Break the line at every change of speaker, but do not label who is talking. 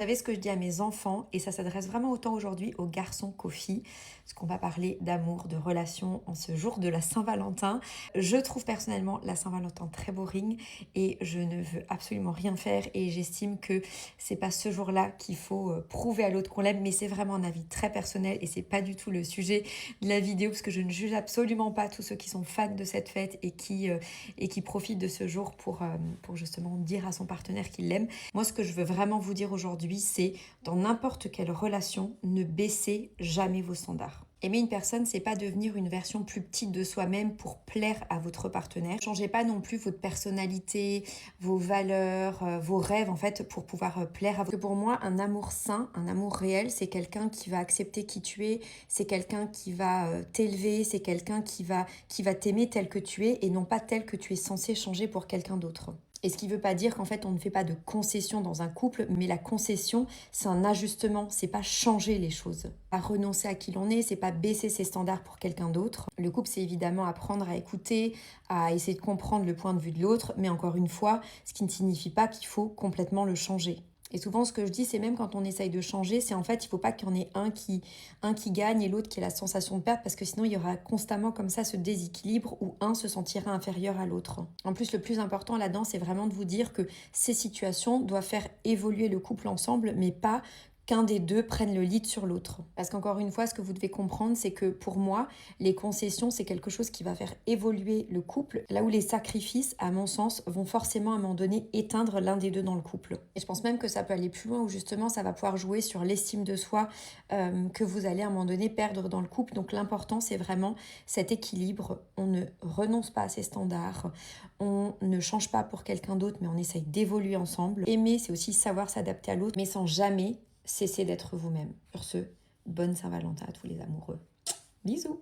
Vous savez ce que je dis à mes enfants, et ça s'adresse vraiment autant aujourd'hui aux garçons qu'aux filles, parce qu'on va parler d'amour, de relations en ce jour de la Saint-Valentin. Je trouve personnellement la Saint-Valentin très boring et je ne veux absolument rien faire et j'estime que c'est pas ce jour-là qu'il faut prouver à l'autre qu'on l'aime, mais c'est vraiment un avis très personnel et c'est pas du tout le sujet de la vidéo parce que je ne juge absolument pas tous ceux qui sont fans de cette fête et qui profitent de ce jour pour justement dire à son partenaire qu'il l'aime. Moi, ce que je veux vraiment vous dire aujourd'hui, c'est dans n'importe quelle relation, ne baissez jamais vos standards. Aimer une personne, c'est pas devenir une version plus petite de soi-même pour plaire à votre partenaire. Changez pas non plus votre personnalité, vos valeurs, vos rêves en fait pour pouvoir plaire à votre. Pour moi, un amour sain, un amour réel, c'est quelqu'un qui va accepter qui tu es, c'est quelqu'un qui va t'élever, c'est quelqu'un qui va t'aimer tel que tu es et non pas tel que tu es censé changer pour quelqu'un d'autre. Et ce qui ne veut pas dire qu'en fait on ne fait pas de concession dans un couple, mais la concession c'est un ajustement, c'est pas changer les choses. Pas renoncer à qui l'on est, c'est pas baisser ses standards pour quelqu'un d'autre. Le couple c'est évidemment apprendre à écouter, à essayer de comprendre le point de vue de l'autre, mais encore une fois, ce qui ne signifie pas qu'il faut complètement le changer. Et souvent, ce que je dis, c'est même quand on essaye de changer, c'est en fait, il ne faut pas qu'il y en ait un qui gagne et l'autre qui ait la sensation de perdre, parce que sinon, il y aura constamment comme ça ce déséquilibre où un se sentira inférieur à l'autre. En plus, le plus important là-dedans, c'est vraiment de vous dire que ces situations doivent faire évoluer le couple ensemble, mais pas qu'un des deux prenne le lead sur l'autre. Parce qu'encore une fois, ce que vous devez comprendre, c'est que pour moi, les concessions, c'est quelque chose qui va faire évoluer le couple, là où les sacrifices, à mon sens, vont forcément à un moment donné éteindre l'un des deux dans le couple. Et je pense même que ça peut aller plus loin, où justement, ça va pouvoir jouer sur l'estime de soi que vous allez à un moment donné perdre dans le couple. Donc l'important, c'est vraiment cet équilibre. On ne renonce pas à ses standards, on ne change pas pour quelqu'un d'autre, mais on essaye d'évoluer ensemble. Aimer, c'est aussi savoir s'adapter à l'autre, mais sans jamais cessez d'être vous-même. Sur ce, bonne Saint-Valentin à tous les amoureux. Bisous!